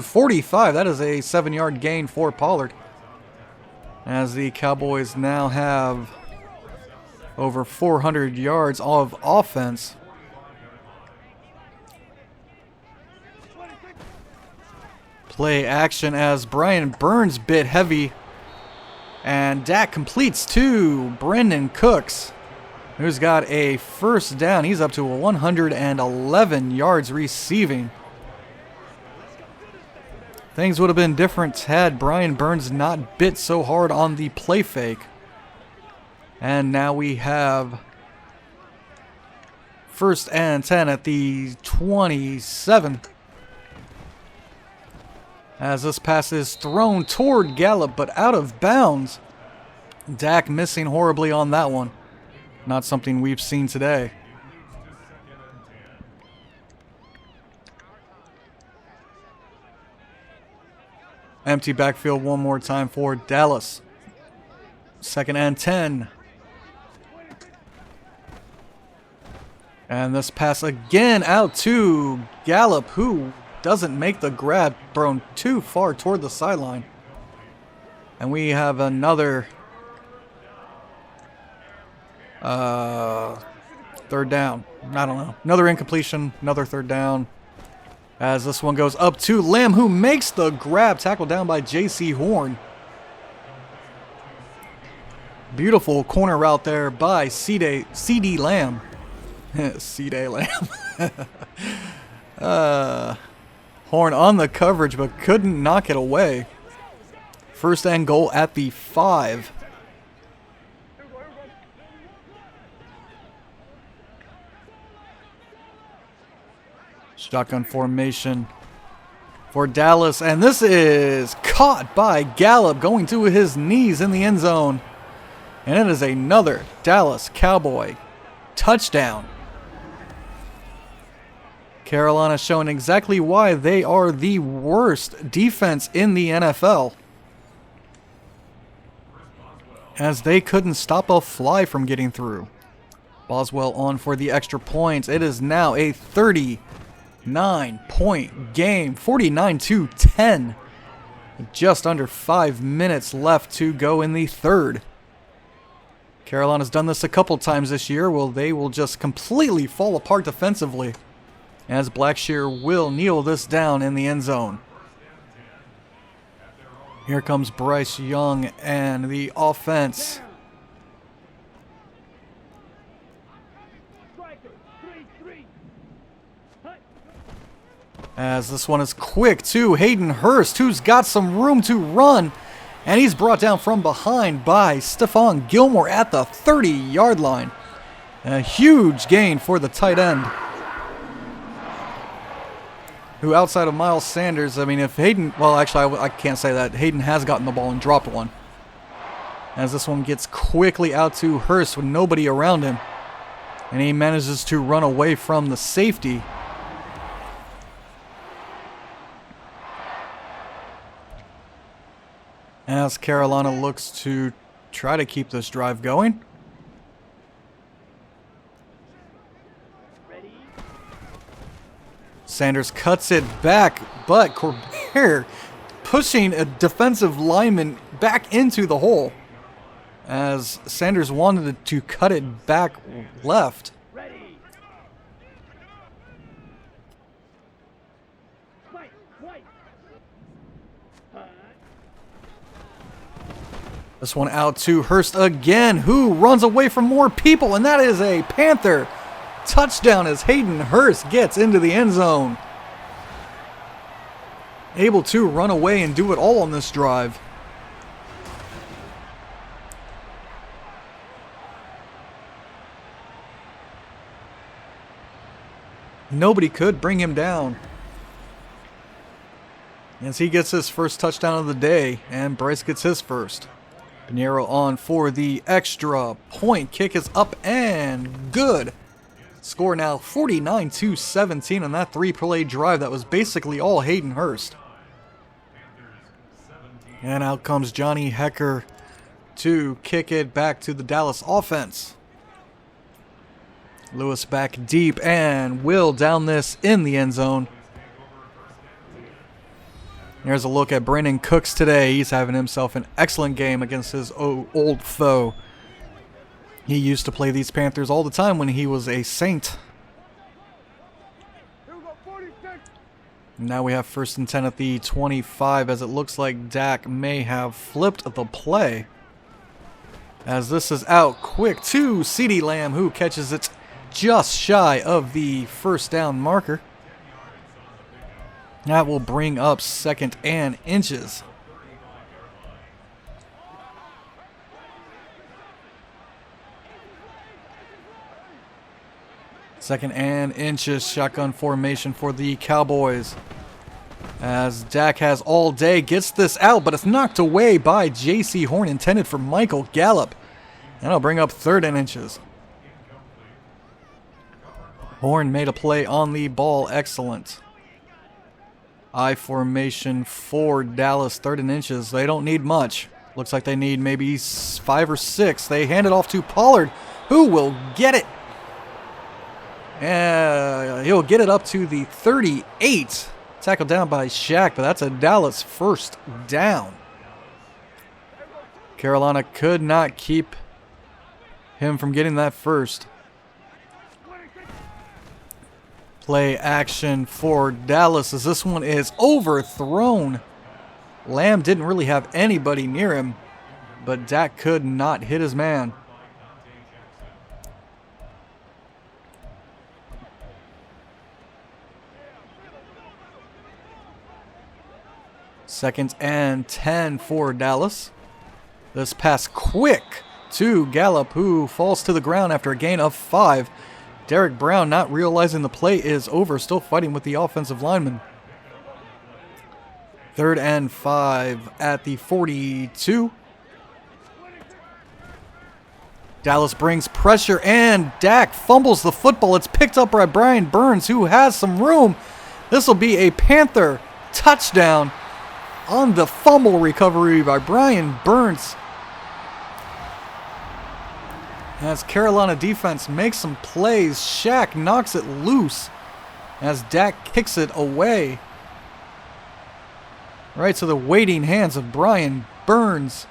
45. That is a 7-yard gain for Pollard, as the Cowboys now have over 400 yards of offense. Play action as Brian Burns bit heavy, and Dak completes to Brandon Cooks, who's got a first down. He's up to 111 yards receiving. Things would have been different had Brian Burns not bit so hard on the play fake. And now we have first and 10 at the 27. As this pass is thrown toward Gallup, but out of bounds. Dak missing horribly on that one. Not something we've seen today. Empty backfield one more time for Dallas. Second and 10. And this pass again out to Gallup, who doesn't make the grab, thrown too far toward the sideline. And we have another third down. I don't know. Another incompletion, another third down. As this one goes up to Lamb, who makes the grab, tackled down by J.C. Horn. Beautiful corner route there by C.D. Lamb. C.D. Lamb. Horn on the coverage, but couldn't knock it away. First and goal at the 5. Shotgun formation for Dallas, and this is caught by Gallup, going to his knees in the end zone. And it is another Dallas Cowboy touchdown. Carolina showing exactly why they are the worst defense in the NFL, as they couldn't stop a fly from getting through. Boswell on for the extra points. It is now a 39-point game, 49-10. Just under 5 minutes left to go in the third. Carolina's done this a couple times this year. Well, they will just completely fall apart defensively, as Blackshear will kneel this down in the end zone. Here comes Bryce Young and the offense. As this one is quick to Hayden Hurst, who's got some room to run. And he's brought down from behind by Stephon Gilmore at the 30-yard line. A huge gain for the tight end, who outside of Miles Sanders, I mean, if Hayden, well, actually, I can't say that. Hayden has gotten the ball and dropped one. As this one gets quickly out to Hurst with nobody around him. And he manages to run away from the safety. As Carolina looks to try to keep this drive going. Sanders cuts it back, but Corbett pushing a defensive lineman back into the hole. As Sanders wanted to cut it back left. Ready. Fight. This one out to Hurst again, who runs away from more people, and that is a Panther touchdown as Hayden Hurst gets into the end zone. Able to run away and do it all on this drive. Nobody could bring him down. As he gets his first touchdown of the day, and Bryce gets his first. Pinheiro on for the extra point. Kick is up and good. Score now 49-17 on that three-play drive. That was basically all Hayden Hurst. And out comes Johnny Hecker to kick it back to the Dallas offense. Lewis back deep and will down this in the end zone. Here's a look at Brandon Cooks today. He's having himself an excellent game against his old foe. He used to play these Panthers all the time when he was a Saint. Now we have 1st and 10 at the 25 as it looks like Dak may have flipped the play. As this is out quick to CeeDee Lamb, who catches it just shy of the first down marker. That will bring up 2nd and inches. Second and inches, shotgun formation for the Cowboys. As Dak has all day, gets this out, but it's knocked away by J.C. Horn, intended for Michael Gallup. And it'll bring up 3rd and inches. Horn made a play on the ball, excellent. I formation for Dallas, 3rd and inches. They don't need much. Looks like they need maybe 5 or 6. They hand it off to Pollard, who will get it. He'll get it up to the 38. Tackled down by Shaq, but that's a Dallas first down. Carolina could not keep him from getting that first. Play action for Dallas as this one is overthrown. Lamb didn't really have anybody near him, but Dak could not hit his man. Second and 10 for Dallas. This pass quick to Gallup, who falls to the ground after a gain of 5. Derek Brown, not realizing the play is over, still fighting with the offensive lineman. 3rd and 5 at the 42. Dallas brings pressure, and Dak fumbles the football. It's picked up by Brian Burns, who has some room. This will be a Panther touchdown on the fumble recovery by Brian Burns. As Carolina defense makes some plays, Shaq knocks it loose as Dak kicks it away. Right to the waiting hands of Brian Burns.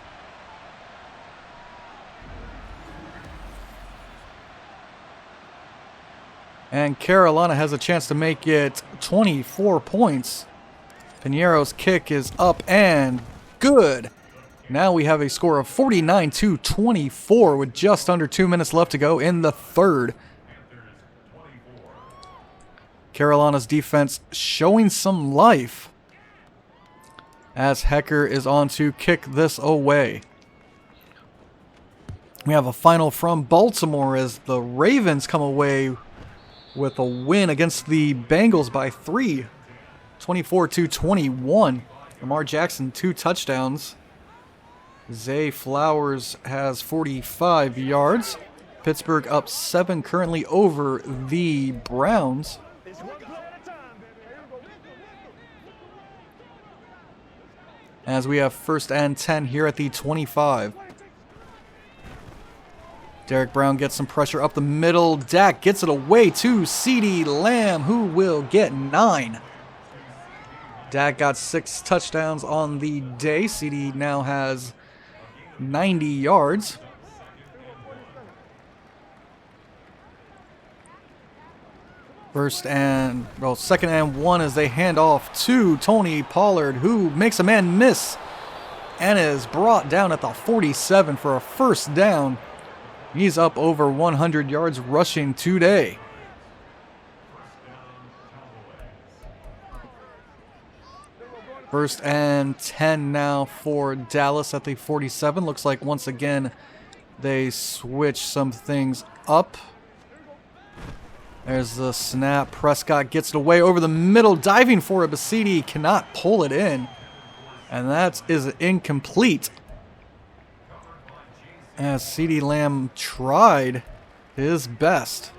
And Carolina has a chance to make it 24 points. Pinheiro's kick is up and good. Now we have a score of 49-24 with just under 2 minutes left to go in the third. Carolina's defense showing some life as Hecker is on to kick this away. We have a final from Baltimore as the Ravens come away with a win against the Bengals by 3. 24-21. Lamar Jackson, 2 touchdowns. Zay Flowers has 45 yards. Pittsburgh up 7 currently over the Browns. As we have 1st and 10 here at the 25. Derek Brown gets some pressure up the middle. Dak gets it away to CeeDee Lamb, who will get 9. Dak got 6 touchdowns on the day. CeeDee now has 90 yards. Second and 1 as they hand off to Tony Pollard, who makes a man miss and is brought down at the 47 for a 1st down. He's up over 100 yards rushing today. First and 10 now for Dallas at the 47. Looks like once again they switch some things up. There's the snap. Prescott gets it away over the middle, diving for it, but CeeDee cannot pull it in. And that is incomplete. As CeeDee Lamb tried his best.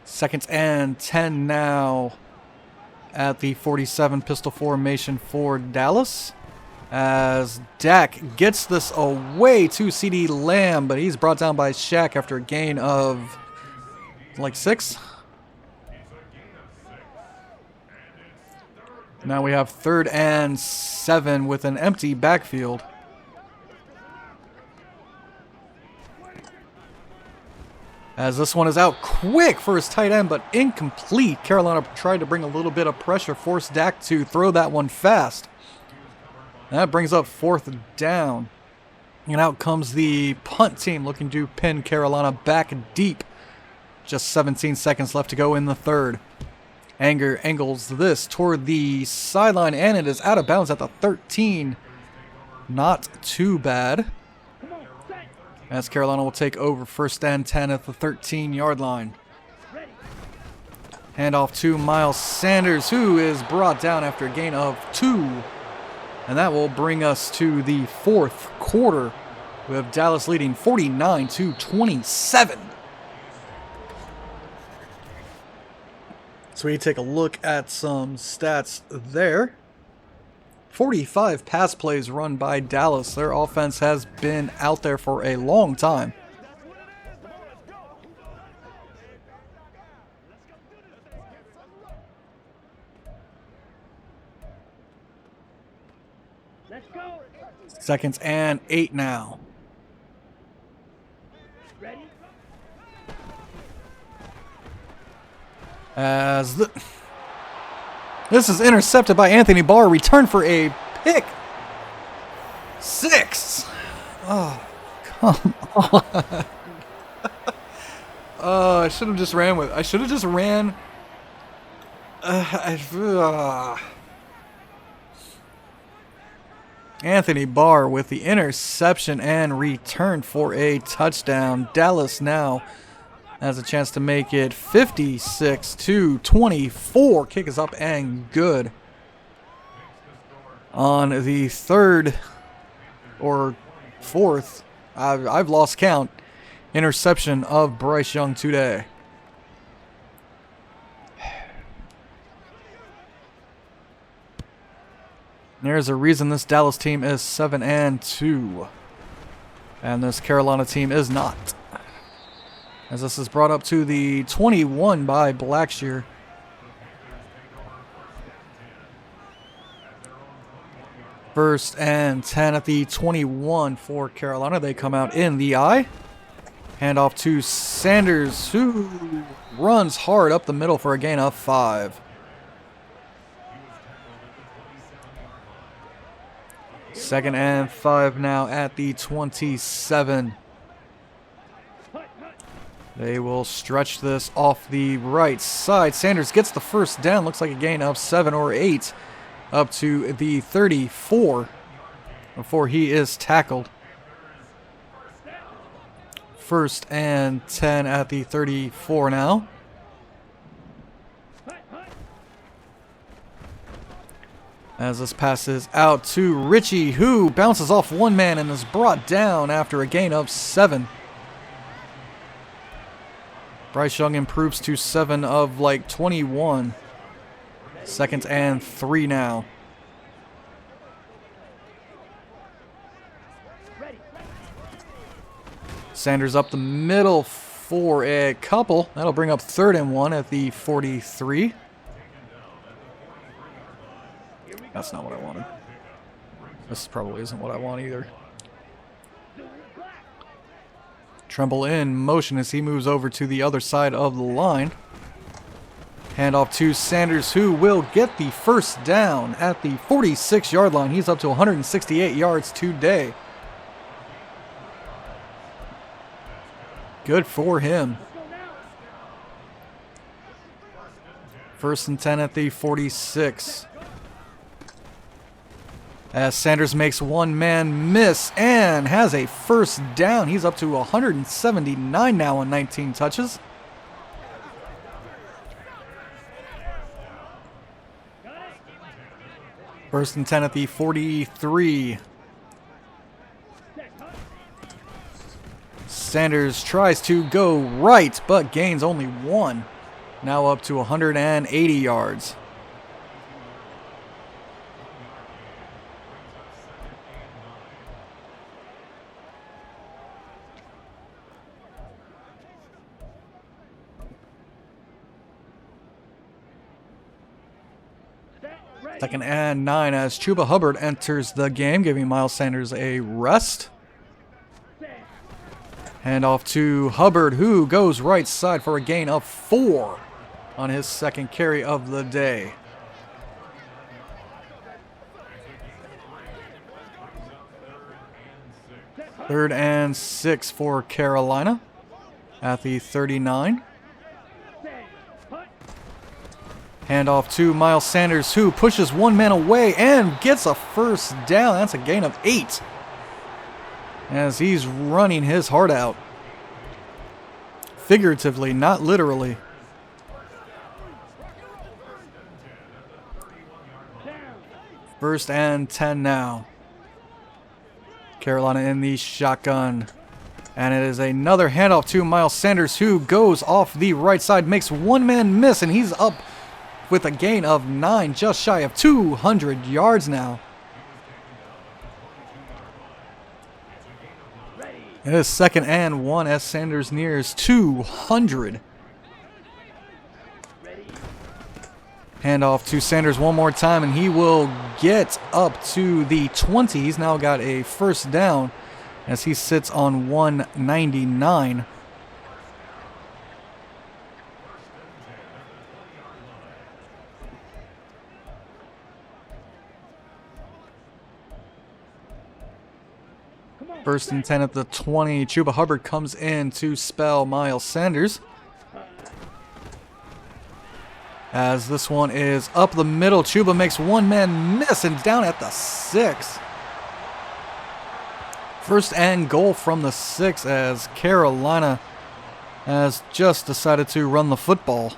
2nd and 10 now at the 47, pistol formation for Dallas. As Dak gets this away to CeeDee Lamb, but he's brought down by Shaq after a gain of like 6. Now we have 3rd and 7 with an empty backfield. As this one is out quick for his tight end, but incomplete. Carolina tried to bring a little bit of pressure, forced Dak to throw that one fast. That brings up 4th down. And out comes the punt team looking to pin Carolina back deep. Just 17 seconds left to go in the 3rd. Anger angles this toward the sideline, and it is out of bounds at the 13. Not too bad. As Carolina will take over 1st and 10 at the 13-yard line. Handoff to Miles Sanders, who is brought down after a gain of 2. And that will bring us to the 4th quarter, with Dallas leading 49-27. So we take a look at some stats there. 45 pass plays run by Dallas. Their offense has been out there for a long time. Let's go. 2nd and 8 now. Ready? As this is intercepted by Anthony Barr, return for a pick. 6. Oh, come on. I should have just ran with it. I should have just ran. Anthony Barr with the interception and return for a touchdown. Dallas now has a chance to make it 56-24. Kick is up and good. On the 3rd or 4th, I've lost count, interception of Bryce Young today. There's a reason this Dallas team is 7-2, and this Carolina team is not. As this is brought up to the 21 by Blackshear. First and 10 at the 21 for Carolina. They come out in the I. Handoff to Sanders, who runs hard up the middle for a gain of 5. Second and 5 now at the 27. They will stretch this off the right side. Sanders gets the 1st down. Looks like a gain of 7 or 8 up to the 34 before he is tackled. 1st and 10 at the 34 now. As this passes out to Richie, who bounces off one man and is brought down after a gain of 7. Bryce Young improves to 7 of like 21. 2nd and 3 now. Sanders up the middle for a couple. That'll bring up 3rd and 1 at the 43. That's not what I wanted. This probably isn't what I want either. Tremble in motion as he moves over to the other side of the line. Handoff to Sanders, who will get the first down at the 46-yard line. He's up to 168 yards today. Good for him. 1st and 10 at the 46. As Sanders makes one man miss and has a first down. He's up to 179 now on 19 touches. First and 10 at the 43. Sanders tries to go right, but gains only 1. Now up to 180 yards. Second and 9 as Chuba Hubbard enters the game, giving Miles Sanders a rest. Handoff to Hubbard, who goes right side for a gain of 4 on his 2nd carry of the day. Third and 6 for Carolina at the 39. Handoff to Miles Sanders, who pushes one man away and gets a first down. That's a gain of 8. As he's running his heart out. Figuratively, not literally. First and 10 now. Carolina in the shotgun. And it is another handoff to Miles Sanders, who goes off the right side, makes one man miss, and he's up with a gain of 9, just shy of 200 yards now. It is 2nd and 1 as Sanders nears 200. Handoff to Sanders one more time, and he will get up to the 20. He's now got a first down as he sits on 199. First and 10 at the 20. Chuba Hubbard comes in to spell Miles Sanders. As this one is up the middle, Chuba makes one man miss and down at the 6. First and goal from the 6 as Carolina has just decided to run the football.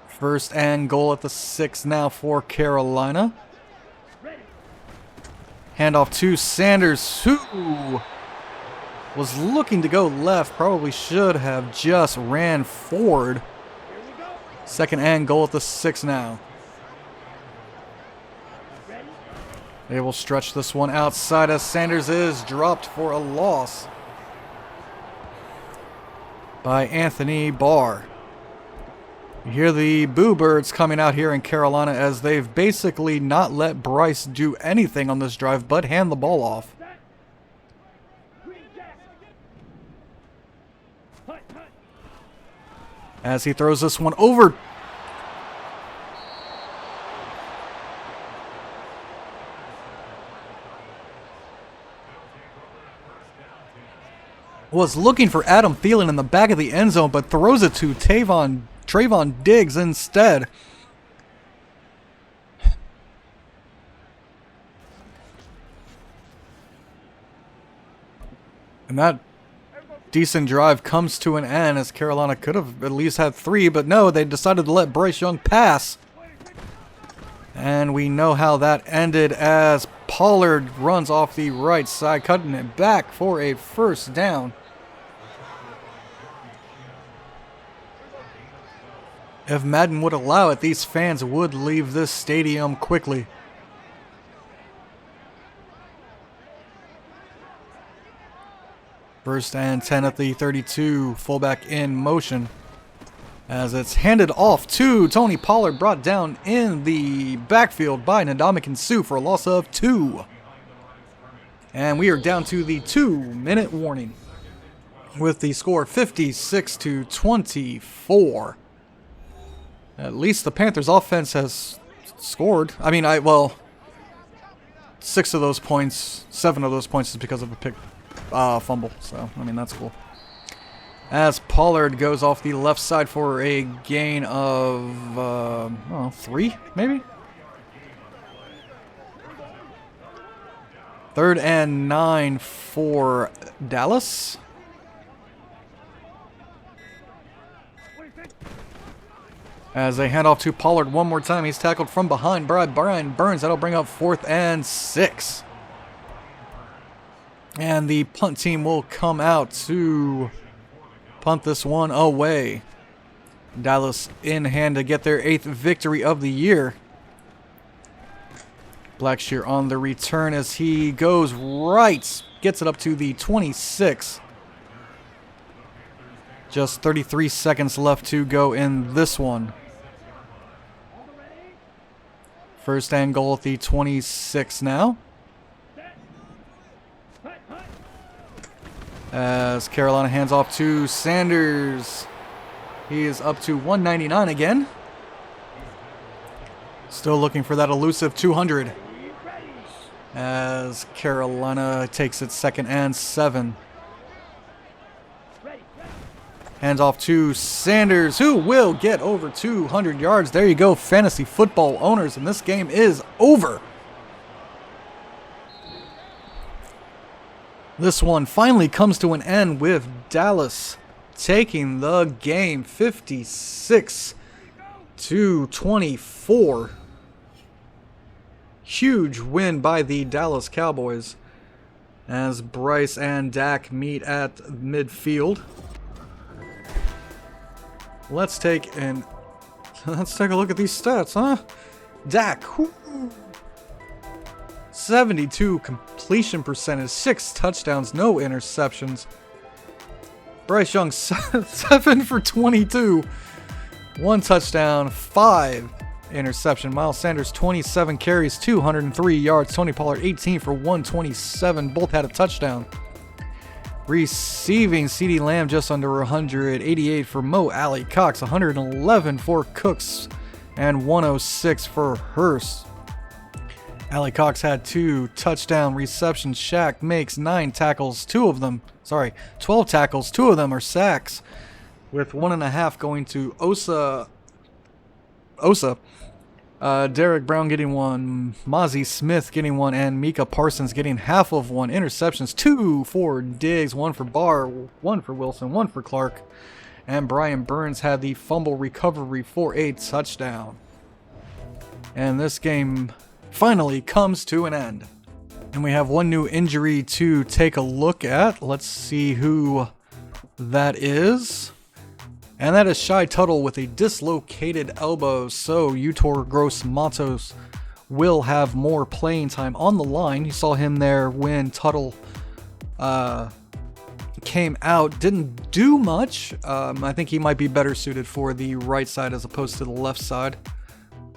First and goal at the 6 now for Carolina. Handoff to Sanders, who was looking to go left. Probably should have just ran forward. 2nd and goal at the 6 now. They will stretch this one outside as Sanders is dropped for a loss by Anthony Barr. You hear the boo birds coming out here in Carolina as they've basically not let Bryce do anything on this drive but hand the ball off. As he throws this one over. Was looking for Adam Thielen in the back of the end zone, but throws it to Trayvon Diggs instead. And that decent drive comes to an end, as Carolina could have at least had 3, but no, they decided to let Bryce Young pass. And we know how that ended, as Pollard runs off the right side, cutting it back for a first down. If Madden would allow it, these fans would leave this stadium quickly. First and 10 at the 32, fullback in motion. As it's handed off to Tony Pollard, brought down in the backfield by Ndamukong Suh for a loss of 2. And we are down to the 2-minute warning with the score 56-24. At least the Panthers offense has scored. I mean, 6 of those points, 7 of those points is because of a pick fumble. So, I mean, that's cool. As Pollard goes off the left side for a gain of 3, maybe? 3rd and 9 for Dallas. As they hand off to Pollard one more time. He's tackled from behind by Brian Burns. That'll bring up 4th and 6. And the punt team will come out to punt this one away. Dallas in hand to get their 8th victory of the year. Blackshear on the return as he goes right. Gets it up to the 26. Just 33 seconds left to go in this one. First and goal at the 26 now. As Carolina hands off to Sanders. He is up to 199 again. Still looking for that elusive 200. As Carolina takes it 2nd and 7. Hands off to Sanders, who will get over 200 yards. There you go, fantasy football owners, and this game is over. This one finally comes to an end with Dallas taking the game 56-24. Huge win by the Dallas Cowboys as Bryce and Dak meet at midfield. Let's take a look at these stats, huh? Dak, 72 completion percentage, 6 touchdowns, no interceptions. Bryce Young, 7 for 22, 1 touchdown, 5 interception. Miles Sanders, 27 carries, 203 yards. Tony Pollard, 18 for 127, both had a touchdown. Receiving, CeeDee Lamb just under 188 for Mo Alley Cox, 111 for Cooks, and 106 for Hurst. Alley Cox had 2 touchdown receptions. Shaq makes 9 tackles, 12 tackles, 2 of them are sacks, with 1.5 going to Osa. Derek Brown getting 1, Mozzie Smith getting 1, and Micah Parsons getting half of 1. Interceptions, 2 for Diggs, 1 for Barr, 1 for Wilson, 1 for Clark. And Brian Burns had the fumble recovery for a touchdown. And this game finally comes to an end. And we have one new injury to take a look at. Let's see who that is. And that is Shai Tuttle with a dislocated elbow. So Yutor Gross-Matos will have more playing time on the line. You saw him there when Tuttle came out. Didn't do much. I think he might be better suited for the right side as opposed to the left side.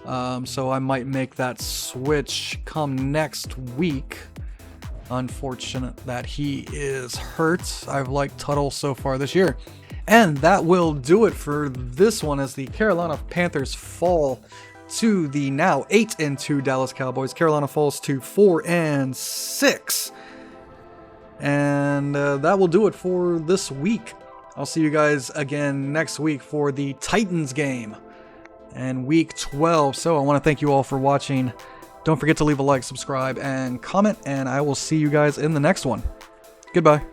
So I might make that switch come next week. Unfortunate that he is hurt. I've liked Tuttle so far this year. And that will do it for this one as the Carolina Panthers fall to the now 8-2 Dallas Cowboys. Carolina falls to 4-6. And that will do it for this week. I'll see you guys again next week for the Titans game and week 12. So I want to thank you all for watching. Don't forget to leave a like, subscribe, and comment, and I will see you guys in the next one. Goodbye.